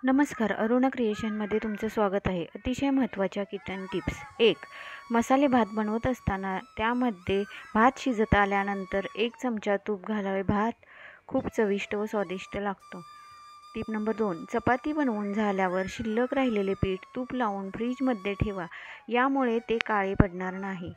नमस्कार, अरुणा क्रिएशनमध्ये तुमचं स्वागत आहे. अतिशय महत्त्वाच्या किचन टिप्स. 1. मसाले भात बनवत असताना त्यामध्ये भात शिजत आल्यानंतर 1 चमचा तूप घालावे. भात खूप चविष्ट व स्वादिष्ट लागतो. Tip number 2. चपाती बनवून झाल्यावर शिल्लक राहिलेले पीठ तूप लावून फ्रीजमध्ये ठेवा. यामुळे ते काळे पडणार नाही.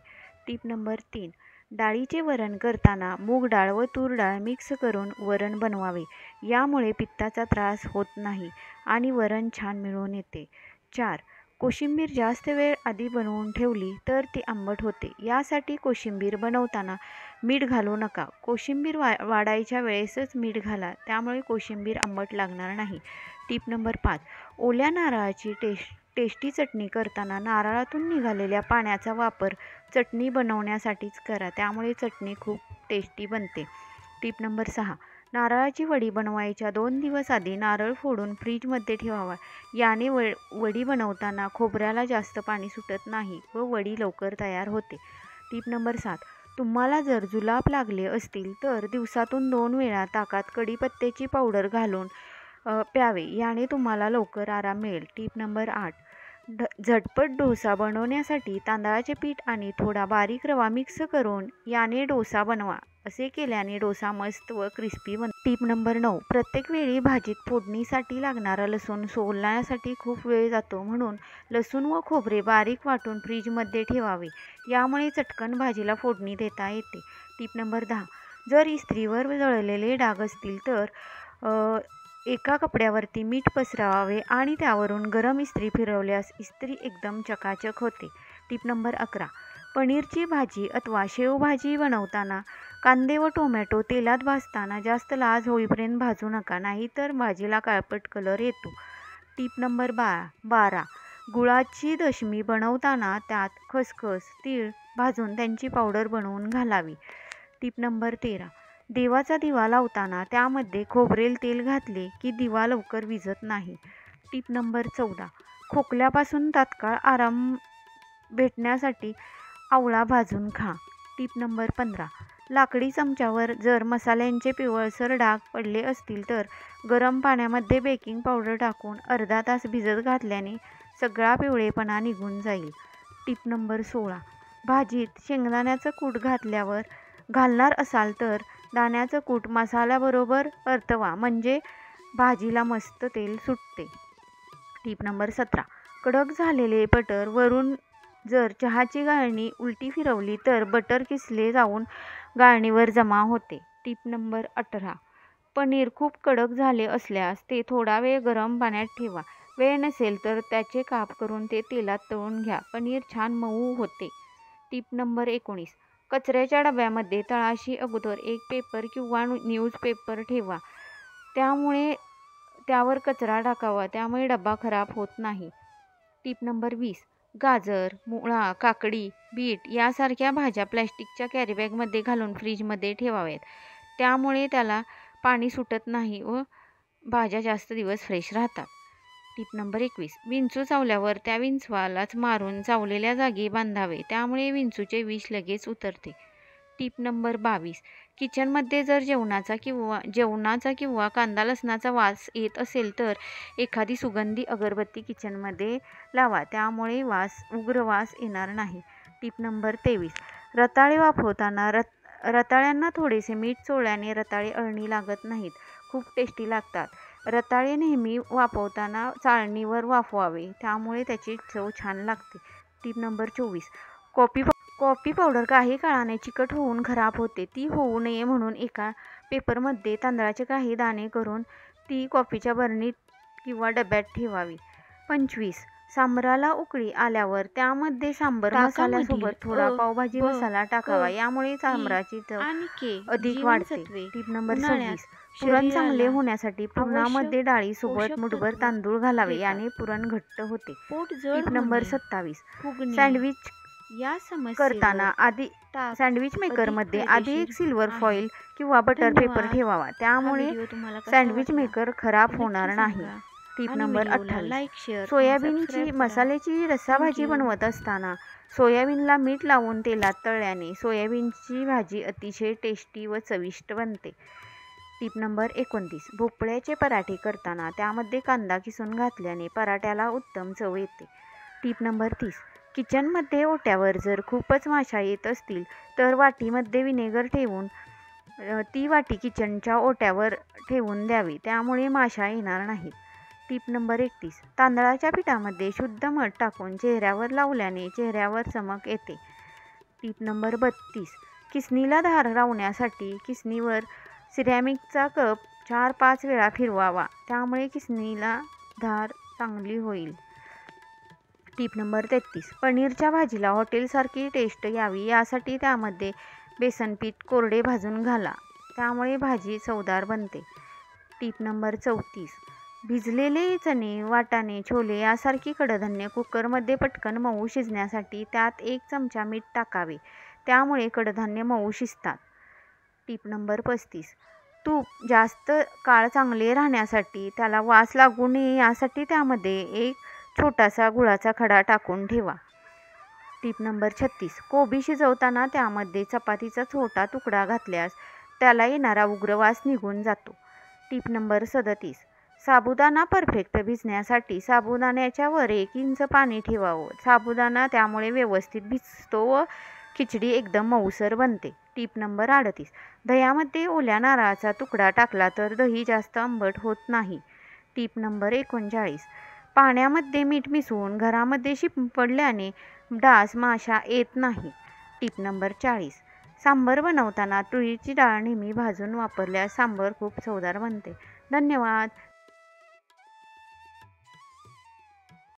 Tip number 3. डाळीचे वरण करताना मूग डाळ व तूर डाळ मिक्स करून वरण बनवावे. यामुळे पित्ताचा त्रास होत नाही आणि वरण छान मिळून येते. 4. कोशिंबीर जास्त वेळ आधी बनवून ठेवली तर ती आंबट होते. यासाठी कोशिंबीर बनवताना मीठ घालू नका. कोशिंबीर वाढायच्या वेळेसच मीठ घाला. त्यामुळे कोशिंबीर आंबट लागणार नाही. Tip number 5. ओल्या नारळाची टेस्टी चटणी करताना नारळातून निघालेल्या पाण्याचा वापर चटणी बनवण्यासाठीच करा. त्यामुळे चटणी खूप टेस्टी बनते. Tip number 6. नारळाची वडी बनवायच्या 2 दिवस आधी नारळ फोडून फ्रीजमध्ये ठेवावा. याने वडी बनवताना खोबऱ्याला जास्त पाणी सुटत नाही व वडी लवकर तयार होते. Tip number 7. तुम्हाला जर जुलाब लागले असतील तर दिवसातून 2 वेळा ताकात कढीपत्त्याची पावडर घालून प्यावे. याने तुम्हाला लवकर आराम मिळेल. Tip number 8. झटपट डोसा बनवण्यासाठी तांदळाचे पीठ आणि थोडा बारीक रवा मिक्स करून याने डोसा बनवा. असे केल्याने डोसा मस्त व क्रिस्पी बनतो. Tip number 9. प्रत्येक वेळी भाजीत फोडणीसाठी लागणारा लसूण सोलण्यासाठी खूप वेळ जातो, म्हणून लसूण व खोबरे बारीक वाटून फ्रीजमध्ये ठेवावे. यामुळे चटकन भाजीला फोडणी देता येते. Tip number 10. जर इस्त्रीवर जळलेले डाग असतील तर एका कपड्यावरती मीठ पसरवावे आणि त्यावरून गरम इस्त्री फिरवल्यास इस्त्री एकदम चकाचक होते. Tip number 11. पनीरची भाजी अथवा शेवभाजी बनवताना कांदे व टोमॅटो तेलात भाजताना जास्त लाल होईपर्यंत भाजू नका, नाहीतर भाजीला काळपट कलर येतो. Tip number 12. गुळाची दशमी बनवताना त्यात खसखस, तीळ भाजून त्यांची पावडर बनवून घालावी. Tip number 13. देवाचा दिवा लावताना त्यामध्ये खोबरेल तेल घातले की दिवा लवकर विझत नाही. Tip number 14. खोकल्यापासून तात्काळ आराम भेटण्यासाठी आवळा भाजून खा. Tip number 15. लाकडी चमच्यावर जर मसाल्यांचे पिवळसर डाग पडले असतील तर गरम पाण्यामध्ये बेकिंग पावडर टाकून अर्धा तास भिजत घातल्याने सगळा पिवळेपणा निघून जाईल. Tip number 16. भाजीत शेंगदाण्याचं कूट घालणार असाल तर दाण्याचं कूट मसाल्याबरोबर परतवा, म्हणजे भाजीला मस्त तेल सुटते. Tip number 17. कडक झालेले बटर वरून जर चहाची गाळणी उलटी फिरवली तर बटर किसले जाऊन गाळणीवर जमा होते. Tip number 18. पनीर खूप कडक झाले असल्यास ते थोडा वेळ गरम पाण्यात ठेवा. वेळ नसेल तर त्याचे काप करून ते तेलात तळून घ्या. पनीर छान मऊ होते. Tip number 19. कचऱ्याच्या डब्यामध्ये तळाशी अगोदर एक पेपर किंवा न्यूजपेपर ठेवा. त्यामुळे त्यावर कचरा टाकावा. त्यामुळे डबा खराब होत नाही. Tip number 20. गाजर, मुळा, काकडी, बीट यासारख्या भाज्या प्लॅस्टिकच्या कॅरीबॅगमध्ये घालून फ्रीजमध्ये ठेवाव्यात. त्यामुळे त्याला पाणी सुटत नाही व भाज्या जास्त दिवस फ्रेश राहतात. Tip number 21. विंचू चावल्यावर त्या विंचवालाच मारून चावलेल्या जागी बांधावे. त्यामुळे विंचूचे विष लगेच उतरते. Tip number 22. किचनमध्ये जर जेवणाचा किंवा कांदा लसणाचा वास येत असेल तर एखादी सुगंधी अगरबत्ती किचनमध्ये लावा. त्यामुळे उग्र वास येणार नाही. Tip number 23. रताळे वाफवताना रताळ्यांना थोडेसे मीठ चोळल्याने रताळे अळणी लागत नाहीत. खूप टेस्टी लागतात. रताळे नेहमी वाफवताना चाळणीवर वाफवावे. त्यामुळे त्याची चव छान लागते. Tip number 24. कॉफी पावडर काही काळाने चिकट होऊन खराब होते. ती होऊ नये म्हणून एका पेपरमध्ये तांदळाचे काही दाणे करून ती कॉफीच्या बरणीत किंवा डब्यात ठेवावी. 25. सांबराला उकळी आल्यावर त्यामध्ये सांबर मसाल्यासोबत थोडा पावभाजी मसाला टाकावा. यामुळे सांबराची चव अधिक वाढते. Tip number 26. पुरण चांगले होण्यासाठी पुरणामध्ये डाळीसोबत मुठभर तांदूळ घालावे. याने पुरण घट्ट होते. Tip number 27. सँडविच करताना सँडविच मेकरमध्ये आधी एक सिल्वर फॉईल किंवा बटर पेपर ठेवावा. त्यामुळे सँडविच मेकर खराब होणार नाही. Tip number 28. सोयाबीनची मसाल्याची रस्साभाजी बनवत असताना सोयाबीनला मीठ लावून तेलात तळल्याने सोयाबीनची भाजी अतिशय टेस्टी व चविष्ट बनते. Tip number 29. भोपळ्याचे पराठे करताना त्यामध्ये कांदा किसून घातल्याने पराठ्याला उत्तम चव येते. Tip number 30. किचनमध्ये ओट्यावर जर खूपच माशा येत असतील तर वाटीमध्ये विनेगर ठेवून ती वाटी किचनच्या ओट्यावर ठेवून द्यावी, त्यामुळे माशा येणार नाहीत. Tip number 31. तांदळाच्या पिठामध्ये शुद्ध मध टाकून चेहऱ्यावर लावल्याने चेहऱ्यावर चमक येते. Tip number 32. किसनीला धार लावण्यासाठी किसनीवर सिरॅमिकचा कप 4-5 वेळा फिरवावा, त्यामुळे किसनीला धार चांगली होईल. Tip number 33. पनीरच्या भाजीला हॉटेलसारखी टेस्ट यावी यासाठी त्यामध्ये बेसनपीठ कोरडे भाजून घाला, त्यामुळे भाजी चवदार बनते. Tip number 34. भिजलेले चणे, वाटाणे, छोले यासारखी कडधान्य कुकरमध्ये पटकन मऊ शिजण्यासाठी त्यात 1 चमचा मीठ टाकावे, त्यामुळे कडधान्य मऊ शिजतात. Tip number 35. तूप जास्त काळ चांगले राहण्यासाठी त्याला वास लागू नये यासाठी त्यामध्ये 1 छोटासा गुळाचा खडा टाकून ठेवा. Tip number 36. कोबी शिजवताना त्यामध्ये चपातीचा छोटा तुकडा घातल्यास त्याला येणारा उग्र वास निघून जातो. Tip number 37. साबुदाणा परफेक्ट भिजण्यासाठी साबुदाण्याच्या वर 1 इंच पाणी ठेवावं. साबुदाणा त्यामुळे व्यवस्थित भिजतो व खिचडी एकदम मऊसर बनते. Tip number 38. दह्यामध्ये ओल्या नारळाचा तुकडा टाकला तर दही जास्त आंबट होत नाही. Tip number 39. पाण्यामध्ये मीठ मिसळून घरामध्ये शिंपडल्याने डास, माशा येत नाही. Tip number 40. सांबर बनवताना तुरीची डाळ नेहमी भाजून वापरल्यास सांबर खूप चवदार बनते. धन्यवाद.